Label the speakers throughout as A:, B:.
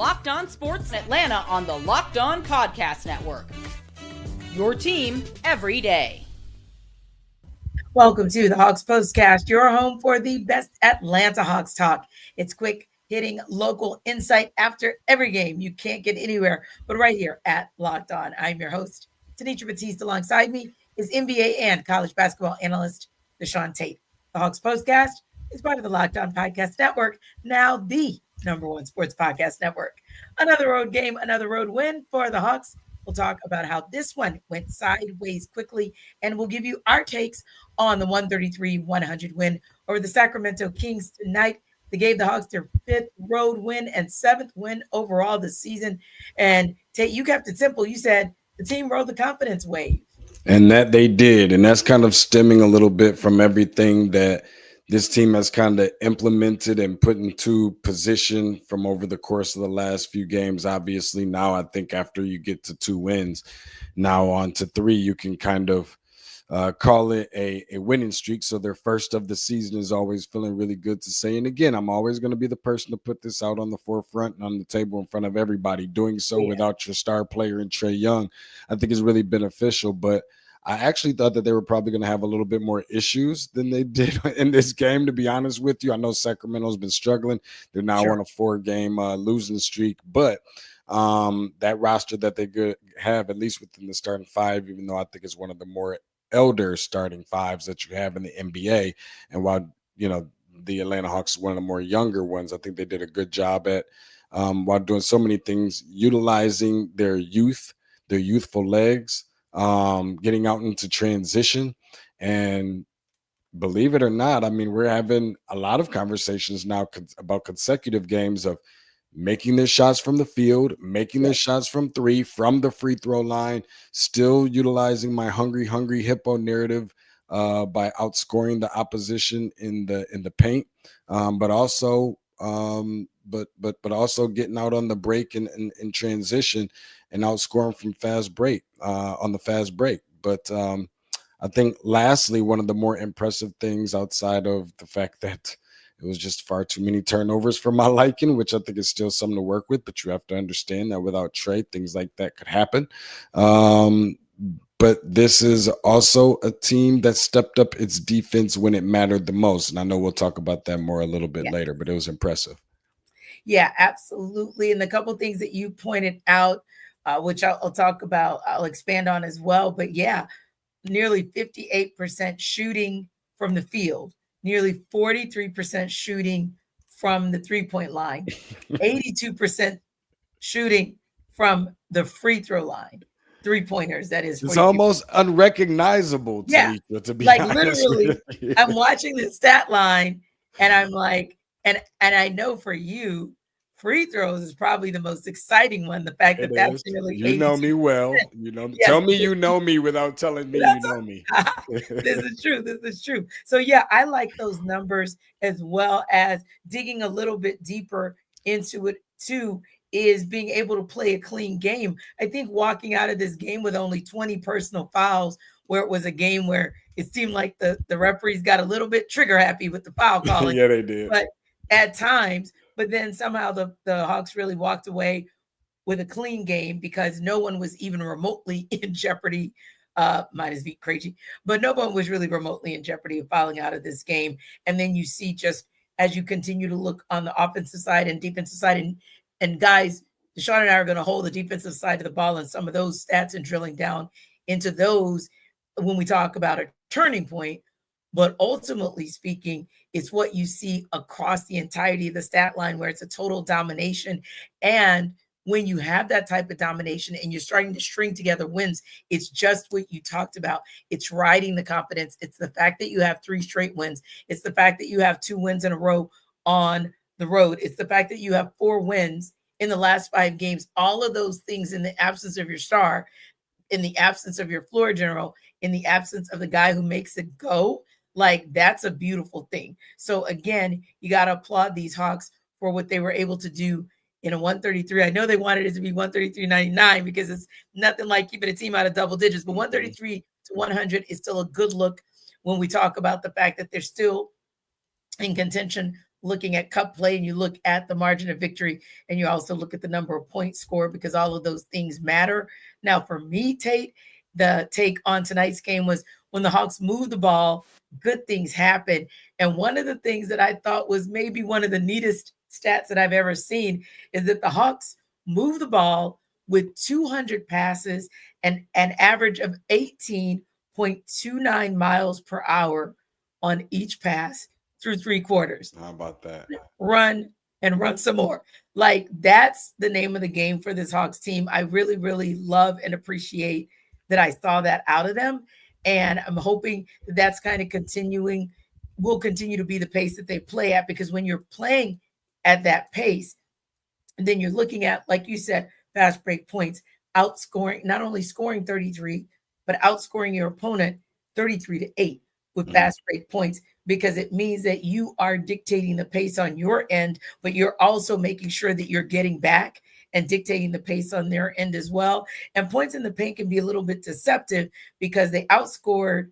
A: Locked On Sports Atlanta on the Locked On Podcast Network. Your team every day.
B: Welcome to the Hawks POSTCAST, your home for the best Atlanta Hawks talk. It's quick hitting local insight after every game. You can't get anywhere but right here at Locked On. I'm your host, Tanisha Batiste. Alongside me is NBA and college basketball analyst Deshaun Tate. The Hawks POSTCAST is part of the Locked On Podcast Network, now the #1 sports podcast network. Another road game, another road win for the Hawks. We'll talk about how this one went sideways quickly, and we'll give you our takes on the 133-100 win over the Sacramento Kings tonight. They gave the Hawks their 5th road win and 7th win overall this season. And Tate, you kept it simple. You said the team rode the confidence wave.
C: And that they did. And that's kind of stemming a little bit from everything that this team has kind of implemented and put into position from over the course of the last few games. Obviously, now I think after you get to 2 wins, now on to 3, you can kind of call it a winning streak. So their first of the season is always feeling really good to say. And again, I'm always going to be the person to put this out on the forefront and on the table in front of everybody. Doing so without your star player in Trae Young, I think is really beneficial. But I actually thought that they were probably going to have a little bit more issues than they did in this game, to be honest with you. I know Sacramento's been struggling. They're now on a 4-game losing streak. But that roster that they have, at least within the starting 5, even though I think it's one of the more elder starting 5s that you have in the NBA. And while, the Atlanta Hawks is one of the more younger ones, I think they did a good job at, while doing so many things, utilizing their youth, their youthful legs, getting out into transition. And believe it or not, I mean, we're having a lot of conversations now about consecutive games of making their shots from the field, making their shots from 3, from the free throw line, still utilizing my hungry hippo narrative by outscoring the opposition in the paint, but also getting out on the break and transition and outscoring from fast break on the fast break. But I think lastly, one of the more impressive things outside of the fact that it was just far too many turnovers for my liking, which I think is still something to work with. But you have to understand that without Trae, things like that could happen. But this is also a team that stepped up its defense when it mattered the most. And I know we'll talk about that more a little bit later, but it was impressive.
B: Yeah, absolutely. And a couple of things that you pointed out, which I'll talk about, I'll expand on as well. But yeah, nearly 58% shooting from the field. Nearly 43% shooting from the 3-point line, 82% shooting from the free throw line, 3-pointers. That is,
C: it's almost unrecognizable to be
B: like
C: honest
B: literally. I'm watching the stat line and I'm like, and I know for you, free throws is probably the most exciting one. The fact that that's nearly 82%.
C: Know me well. Tell me you know me without telling me you know me.
B: This is true. This is true. So yeah, I like those numbers, as well as digging a little bit deeper into it too, is being able to play a clean game. I think walking out of this game with only 20 personal fouls, where it was a game where it seemed like the referees got a little bit trigger happy with the foul calling.
C: Yeah, they did.
B: But at times, but then somehow the Hawks really walked away with a clean game because no one was even remotely in jeopardy. Minus Veet Krejci, but no one was really remotely in jeopardy of fouling out of this game. And then you see, just as you continue to look on the offensive side and defensive side, and guys, Deshaun and I are going to hold the defensive side of the ball and some of those stats and drilling down into those when we talk about a turning point. But ultimately speaking, it's what you see across the entirety of the stat line, where it's a total domination. And when you have that type of domination and you're starting to string together wins, it's just what you talked about. It's riding the confidence. It's the fact that you have 3 straight wins. It's the fact that you have 2 wins in a row on the road. It's the fact that you have 4 wins in the last 5 games. All of those things in the absence of your star, in the absence of your floor general, in the absence of the guy who makes it go. Like, that's a beautiful thing. So again, you got to applaud these Hawks for what they were able to do in a 133. I know they wanted it to be 133-99 because it's nothing like keeping a team out of double digits, but 133-100 is still a good look when we talk about the fact that they're still in contention looking at cup play and you look at the margin of victory and you also look at the number of points scored, because all of those things matter. Now, for me, Tate, the take on tonight's game was when the Hawks moved the ball, good things happen. And one of the things that I thought was maybe one of the neatest stats that I've ever seen is that the Hawks moved the ball with 200 passes and an average of 18.29 miles per hour on each pass through 3 quarters.
C: How about that?
B: Run and run some more. Like, that's the name of the game for this Hawks team. I really, really love and appreciate that I saw that out of them. And I'm hoping that that's kind of will continue to be the pace that they play at, because when you're playing at that pace, then you're looking at, like you said, fast break points, outscoring, not only scoring 33, but outscoring your opponent 33-8 with fast break points, because it means that you are dictating the pace on your end, but you're also making sure that you're getting back and dictating the pace on their end as well. And points in the paint can be a little bit deceptive because they outscored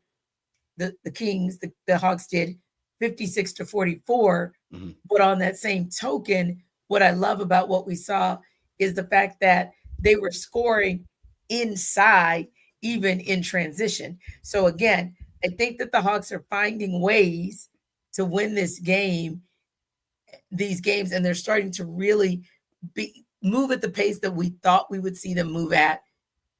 B: the Kings, the Hawks did 56-44. But on that same token, what I love about what we saw is the fact that they were scoring inside, even in transition. So again, I think that the Hawks are finding ways to win these games, and they're starting to really move at the pace that we thought we would see them move at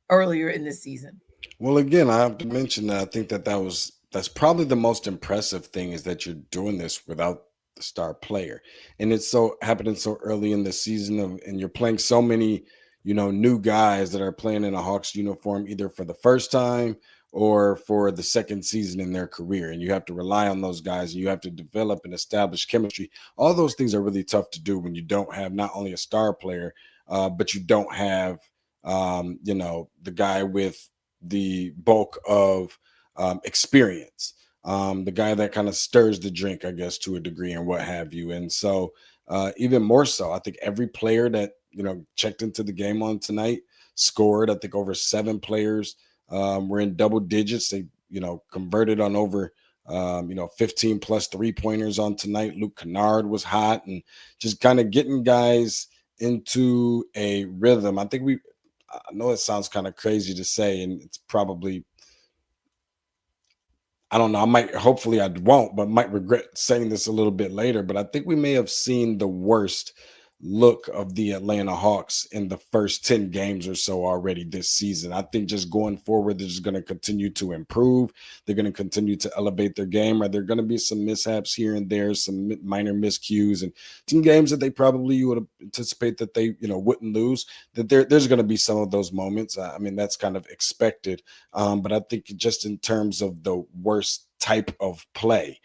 B: earlier in the season.
C: Well, again, I have to mention that I think that's probably the most impressive thing, is that you're doing this without the star player, and it's so happening so early in the season, and you're playing so many, new guys that are playing in a Hawks uniform either for the first time or for the second season in their career. And you have to rely on those guys, and you have to develop and establish chemistry. All those things are really tough to do when you don't have not only a star player, but you don't have, the guy with the bulk of experience, the guy that kind of stirs the drink, I guess, to a degree, and what have you. And so even more so, I think every player that, checked into the game on tonight scored. I think over 7 players were in double digits. They, converted on over, 15 plus 3-pointers on tonight. Luke Kennard was hot, and just kind of getting guys into a rhythm. I know it sounds kind of crazy to say, and it's probably, I don't know, hopefully I won't, but might regret saying this a little bit later, but I think we may have seen the worst look of the Atlanta Hawks in the first 10 games or so already this season. I think just going forward, they're just going to continue to improve. They're going to continue to elevate their game. Are there going to be some mishaps here and there, some minor miscues, and some games that they probably, you would anticipate that they, wouldn't lose, that there's going to be some of those moments. I mean, that's kind of expected. But I think just in terms of the worst type of play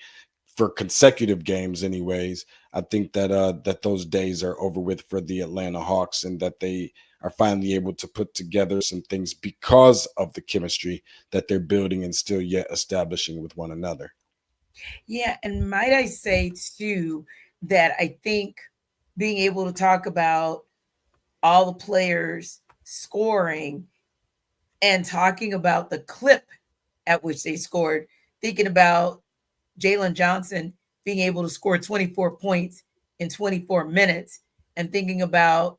C: for consecutive games anyways, I think that that those days are over with for the Atlanta Hawks, and that they are finally able to put together some things because of the chemistry that they're building and still yet establishing with one another.
B: Yeah, and might I say too that I think being able to talk about all the players scoring and talking about the clip at which they scored, thinking about Jalen Johnson being able to score 24 points in 24 minutes, and thinking about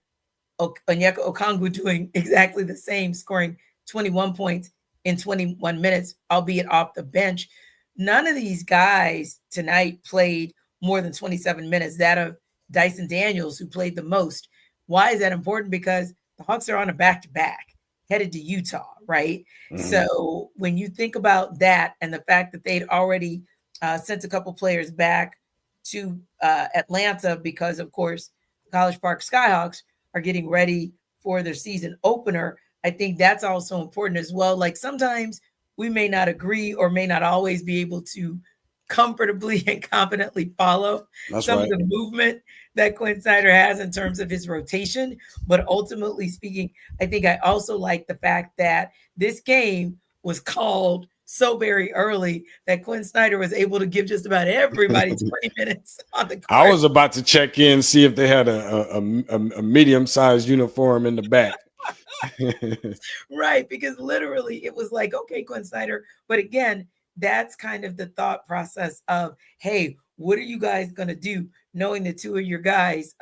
B: Onyeka Okongwu doing exactly the same, scoring 21 points in 21 minutes, albeit off the bench. None of these guys tonight played more than 27 minutes, that of Dyson Daniels, who played the most. Why is that important? Because the Hawks are on a back-to-back headed to Utah, right? Mm-hmm. So when you think about that, and the fact that they'd already sent a couple players back to Atlanta because, of course, College Park Skyhawks are getting ready for their season opener, I think that's also important as well. Like, sometimes we may not agree or may not always be able to comfortably and confidently follow some of the movement that Quinn Snyder has in terms of his rotation. But ultimately speaking, I think I also like the fact that this game was called so very early that Quinn Snyder was able to give just about everybody 20 minutes on the court.
C: I was about to check in, see if they had a medium-sized uniform in the back.
B: Right, because literally it was like, okay, Quinn Snyder. But again, that's kind of the thought process of, hey, what are you guys going to do knowing the two of your guys,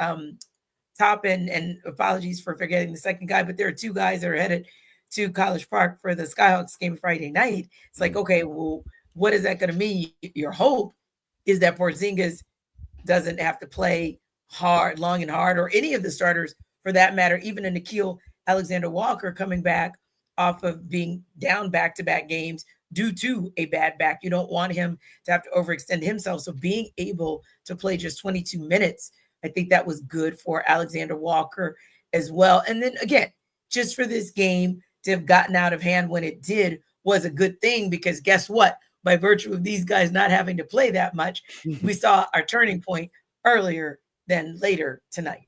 B: Top and apologies for forgetting the second guy, but there are two guys that are headed to College Park for the Skyhawks game Friday night. It's like, okay, well, what is that going to mean? Your hope is that Porzingis doesn't have to play hard, long and hard, or any of the starters for that matter, even a Nickeil Alexander-Walker coming back off of being down back-to-back games due to a bad back. You don't want him to have to overextend himself. So being able to play just 22 minutes, I think that was good for Alexander Walker as well. And then again, just for this game to have gotten out of hand when it did was a good thing, because guess what? By virtue of these guys not having to play that much, we saw our turning point earlier than later tonight.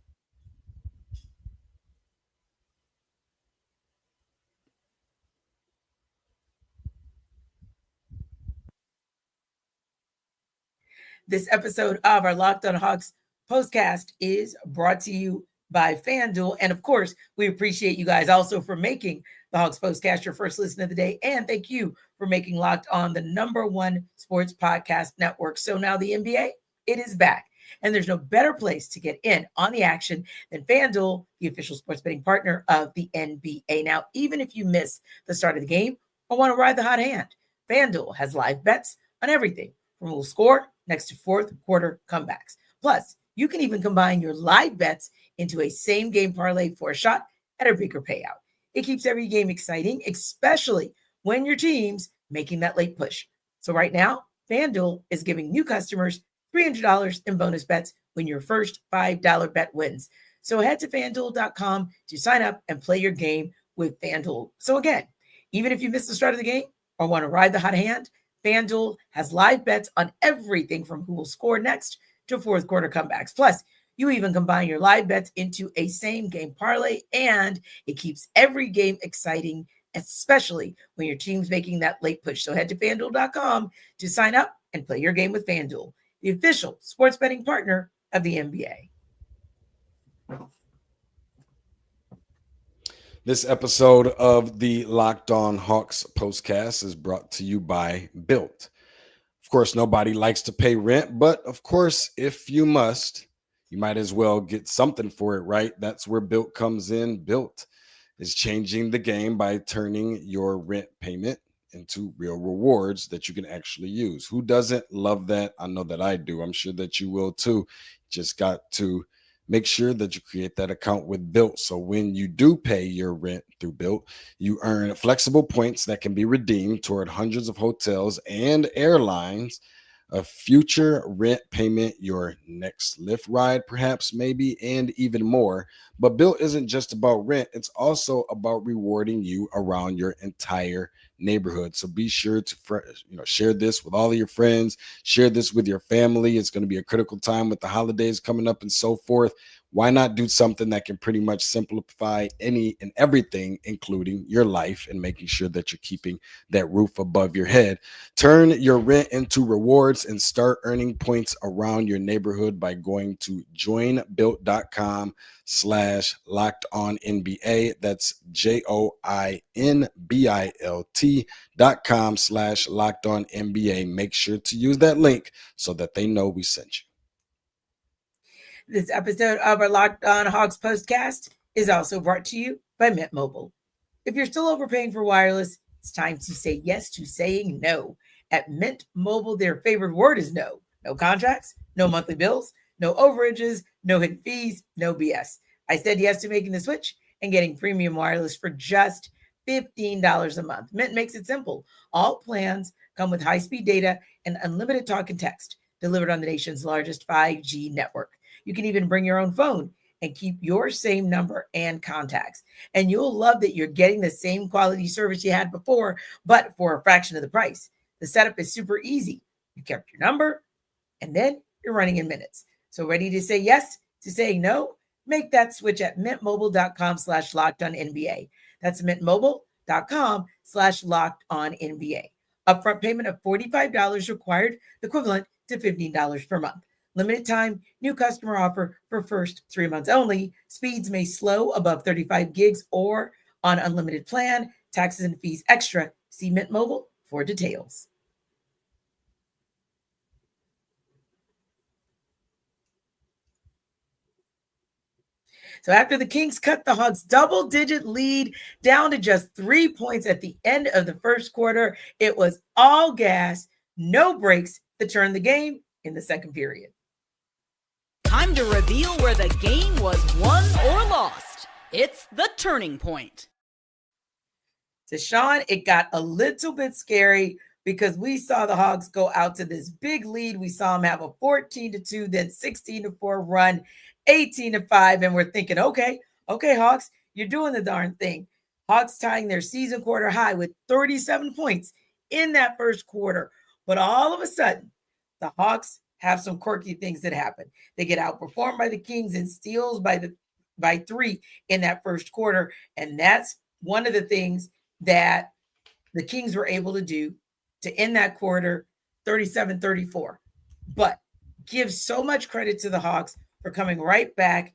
B: This episode of our Locked on Hawks postcast is brought to you by FanDuel. And of course, we appreciate you guys also for making the Hawks postcast your first listen of the day. And thank you for making Locked on the #1 sports podcast network. So now the NBA, it is back. And there's no better place to get in on the action than FanDuel, the official sports betting partner of the NBA. Now, even if you miss the start of the game or want to ride the hot hand, FanDuel has live bets on everything from who will score next to fourth quarter comebacks. Plus, you can even combine your live bets into a same game parlay for a shot at a bigger payout. It keeps every game exciting, especially when your team's making that late push. So right now, FanDuel is giving new customers $300 in bonus bets when your first $5 bet wins. So head to FanDuel.com to sign up and play your game with FanDuel. So again, even if you missed the start of the game or want to ride the hot hand, FanDuel has live bets on everything from who will score next to fourth quarter comebacks. Plus, you even combine your live bets into a same game parlay, and it keeps every game exciting, especially when your team's making that late push. So head to FanDuel.com to sign up and play your game with FanDuel, the official sports betting partner of the NBA.
C: This episode of the Locked On Hawks postcast is brought to you by Built. Of course, nobody likes to pay rent, but of course, if you must, you might as well get something for it, right? That's where Built comes in. Built is changing the game by turning your rent payment into real rewards that you can actually use. Who doesn't love that? I know that I do. I'm sure that you will too. Just got to make sure that you create that account with Built. So when you do pay your rent through Built, you earn flexible points that can be redeemed toward hundreds of hotels and airlines, a future rent payment, your next Lyft ride, perhaps, maybe, and even more. But Built isn't just about rent. It's also about rewarding you around your entire neighborhood. So be sure to share this with all of your friends, share this with your family. It's going to be a critical time with the holidays coming up and so forth. Why not do something that can pretty much simplify any and everything, including your life, and making sure that you're keeping that roof above your head? Turn your rent into rewards and start earning points around your neighborhood by going to joinbuilt.com/lockedonnba. That's joinbilt.com/lockedonnba. Make sure to use that link so that they know we sent you.
B: This episode of our Locked on Hawks postcast is also brought to you by Mint Mobile. If you're still overpaying for wireless, it's time to say yes to saying no. At Mint Mobile, their favorite word is no. No contracts, no monthly bills, no overages, no hidden fees, no BS. I said yes to making the switch and getting premium wireless for just $15 a month. Mint makes it simple. All plans come with high-speed data and unlimited talk and text delivered on the nation's largest 5G network. You can even bring your own phone and keep your same number and contacts. And you'll love that you're getting the same quality service you had before, but for a fraction of the price. The setup is super easy. You kept your number, and then you're running in minutes. So ready to say yes to saying no? Make that switch at mintmobile.com/lockedonnba. That's mintmobile.com/lockedonnba. Upfront payment of $45 required, equivalent to $15 per month. Limited time, new customer offer for first 3 months only. Speeds may slow above 35 gigs or on unlimited plan. Taxes and fees extra. See Mint Mobile for details. So after the Kings cut the Hawks' double-digit lead down to just 3 points at the end of the first quarter, it was all gas, no breaks to turn the game in the second period.
A: Time to reveal where the game was won or lost. It's the turning point.
B: Deshaun, it got a little bit scary because we saw the Hawks go out to this big lead. We saw them have a 14-2, then 16-4 run, 18-5, and we're thinking, okay, Hawks, you're doing the darn thing. Hawks tying their season quarter high with 37 points in that first quarter. But all of a sudden, the Hawks have some quirky things that happen. They get outperformed by the Kings and steals by 3 in that first quarter, and that's one of the things that the Kings were able to do to end that quarter 37-34. But give so much credit to the Hawks for coming right back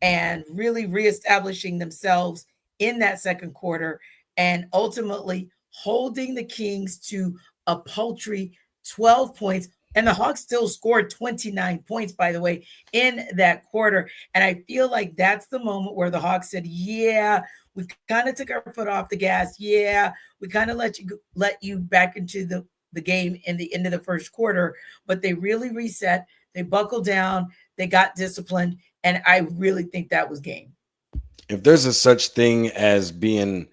B: and really reestablishing themselves in that second quarter and ultimately holding the Kings to a paltry 12 points. And the Hawks still scored 29 points, by the way, in that quarter. And I feel like that's the moment where the Hawks said, yeah, we kind of took our foot off the gas. Yeah, we kind of let you back into the game in the end of the first quarter. But they really reset. They buckled down. They got disciplined. And I really think that was game.
C: If there's a such thing as being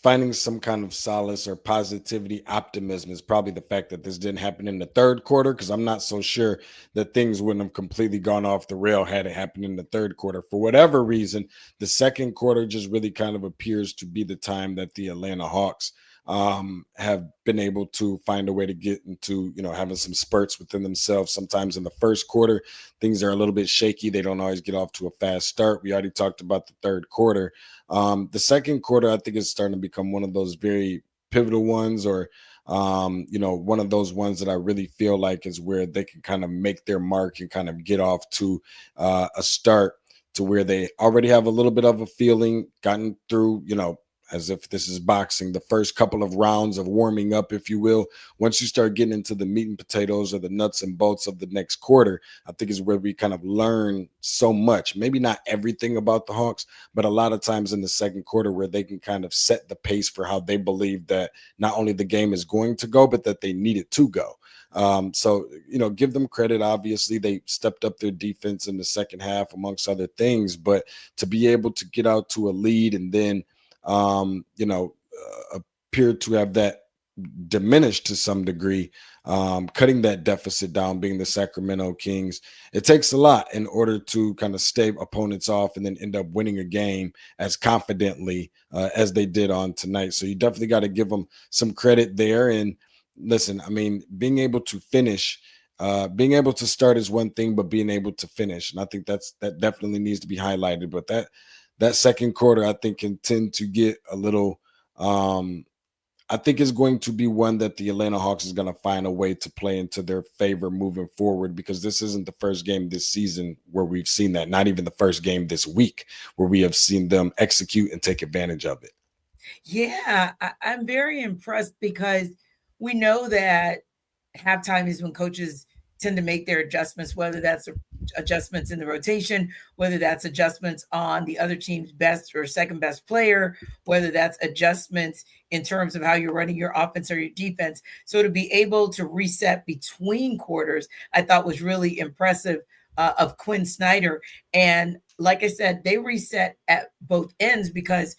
C: finding some kind of solace or positivity, optimism is probably the fact that this didn't happen in the third quarter, because I'm not so sure that things wouldn't have completely gone off the rail had it happened in the third quarter. For whatever reason, the second quarter just really kind of appears to be the time that the Atlanta Hawks have been able to find a way to get into, having some spurts within themselves. Sometimes in the first quarter, things are a little bit shaky. They don't always get off to a fast start. We already talked about the third quarter. The second quarter, I think, is starting to become one of those very pivotal ones, or one of those ones that I really feel like is where they can kind of make their mark and kind of get off to a start to where they already have a little bit of a feeling, gotten through, as if this is boxing, the first couple of rounds of warming up, if you will. Once you start getting into the meat and potatoes or the nuts and bolts of the next quarter, I think is where we kind of learn so much. Maybe not everything about the Hawks, but a lot of times in the second quarter where they can kind of set the pace for how they believe that not only the game is going to go, but that they need it to go. So, give them credit. Obviously, they stepped up their defense in the second half, amongst other things, but to be able to get out to a lead and then appeared to have that diminished to some degree, cutting that deficit down, being the Sacramento Kings. It takes a lot in order to kind of stave opponents off and then end up winning a game as confidently as they did on tonight. So you definitely got to give them some credit there. And listen, I mean, being able to finish, being able to start is one thing, but being able to finish, and I think that definitely needs to be highlighted. But that second quarter, I think, can tend to get a little, I think is going to be one that the Atlanta Hawks is going to find a way to play into their favor moving forward, because this isn't the first game this season where we've seen that, not even the first game this week where we have seen them execute and take advantage of it.
B: Yeah, I'm very impressed because we know that halftime is when coaches tend to make their adjustments, whether that's adjustments in the rotation, whether that's adjustments on the other team's best or second best player, whether that's adjustments in terms of how you're running your offense or your defense. So to be able to reset between quarters, I thought was really impressive of Quinn Snyder. And like I said, they reset at both ends because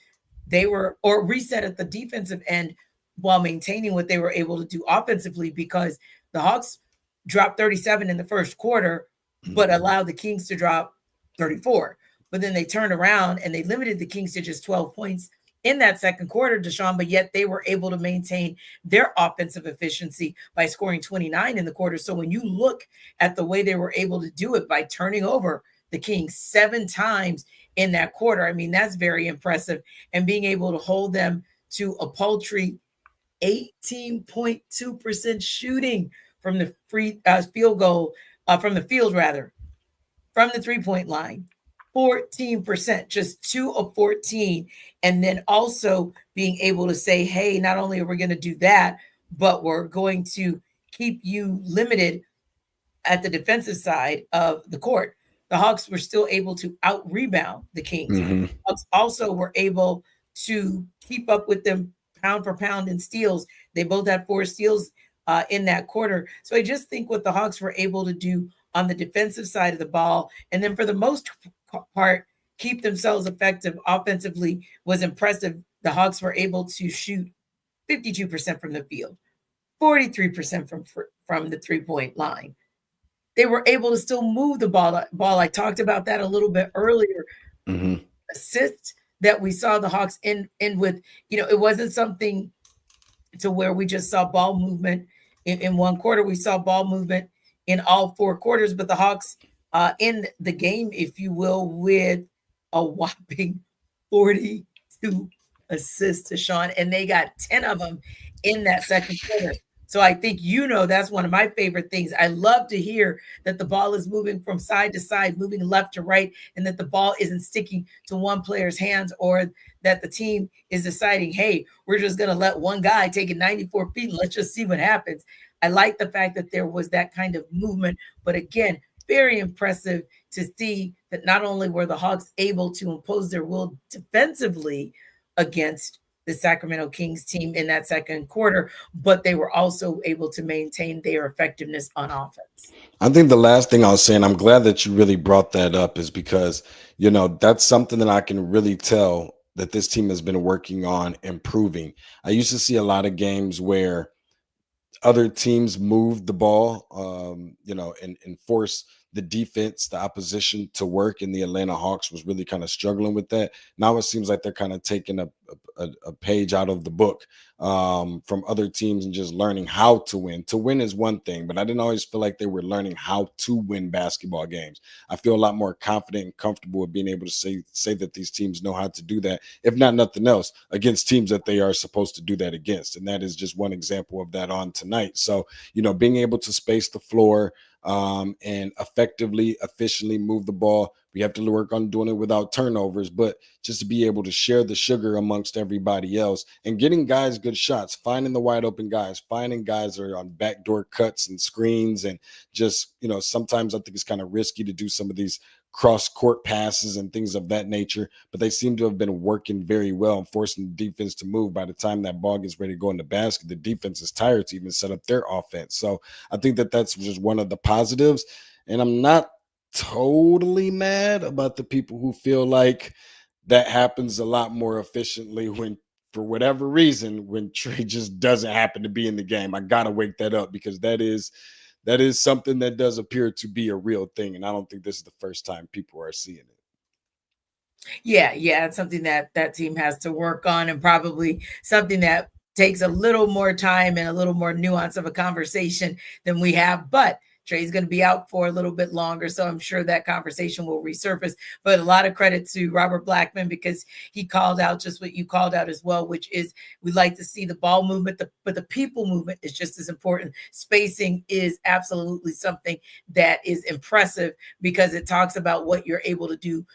B: reset at the defensive end while maintaining what they were able to do offensively, because the Hawks dropped 37 in the first quarter, but allowed the Kings to drop 34. But then they turned around and they limited the Kings to just 12 points in that second quarter, Deshaun, but yet they were able to maintain their offensive efficiency by scoring 29 in the quarter. So when you look at the way they were able to do it by turning over the Kings 7 times in that quarter, I mean, that's very impressive. And being able to hold them to a paltry 18.2% shooting from the from the three-point line, 14%, just 2 of 14. And then also being able to say, hey, not only are we going to do that, but we're going to keep you limited at the defensive side of the court. the Hawks were still able to out-rebound the Kings.
C: Mhm.
B: Hawks also were able to keep up with them pound for pound in steals. They both had 4 steals in that quarter. So I just think what the Hawks were able to do on the defensive side of the ball, and then for the most part, keep themselves effective offensively was impressive. The Hawks were able to shoot 52% from the field, 43% from the three-point line. They were able to still move the ball. I talked about that a little bit earlier.
C: Mhm.
B: Assists that we saw the Hawks end with, it wasn't something to where we just saw ball movement in one quarter. We saw ball movement in all 4 quarters, but the Hawks in the game, if you will, with a whopping 42 assists to Sean, and they got 10 of them in that second quarter. So I think, that's one of my favorite things. I love to hear that the ball is moving from side to side, moving left to right, and that the ball isn't sticking to one player's hands, or that the team is deciding, hey, we're just going to let one guy take it 94 feet and let's just see what happens. I like the fact that there was that kind of movement, but again, very impressive to see that not only were the Hawks able to impose their will defensively against the Sacramento Kings team in that second quarter, but they were also able to maintain their effectiveness on offense.
C: I think the last thing I'll say, and I'm glad that you really brought that up, is because, that's something that I can really tell that this team has been working on improving. I used to see a lot of games where other teams moved the ball, and force the defense, the opposition to work. And the Atlanta Hawks was really kind of struggling with that. Now it seems like they're kind of taking a page out of the book from other teams and just learning how to win. To win is one thing, but I didn't always feel like they were learning how to win basketball games. I feel a lot more confident and comfortable with being able to say that these teams know how to do that, if not nothing else, against teams that they are supposed to do that against. And that is just one example of that on tonight. So, being able to space the floor and effectively, efficiently move the ball. We have to work on doing it without turnovers, but just to be able to share the sugar amongst everybody else and getting guys good shots, finding the wide open guys, finding guys that are on backdoor cuts and screens. And just, sometimes I think it's kind of risky to do some of these cross court passes and things of that nature, but they seem to have been working very well and forcing the defense to move. By the time that ball gets ready to go in the basket, the defense is tired to even set up their offense. So I think that that's just one of the positives. And I'm not totally mad about the people who feel like that happens a lot more efficiently when, for whatever reason, when Trae just doesn't happen to be in the game. I gotta wake that up, because that is something that does appear to be a real thing. And I don't think this is the first time people are seeing it.
B: Yeah, it's something that team has to work on, and probably something that takes a little more time and a little more nuance of a conversation than we have. But Trae's going to be out for a little bit longer, so I'm sure that conversation will resurface. But a lot of credit to Robert Blackman, because he called out just what you called out as well, which is we like to see the ball movement, but the people movement is just as important. Spacing is absolutely something that is impressive, because it talks about what you're able to do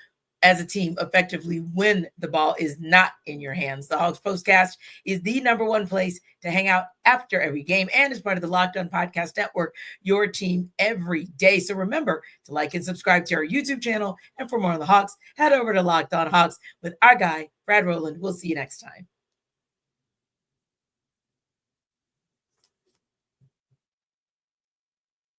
B: as a team effectively when the ball is not in your hands. The Hawks Postcast is the #1 place to hang out after every game, and is part of the Locked On Podcast Network, your team every day. So remember to like and subscribe to our YouTube channel. And for more on the Hawks, head over to Locked On Hawks with our guy, Brad Rowland. We'll see you next time.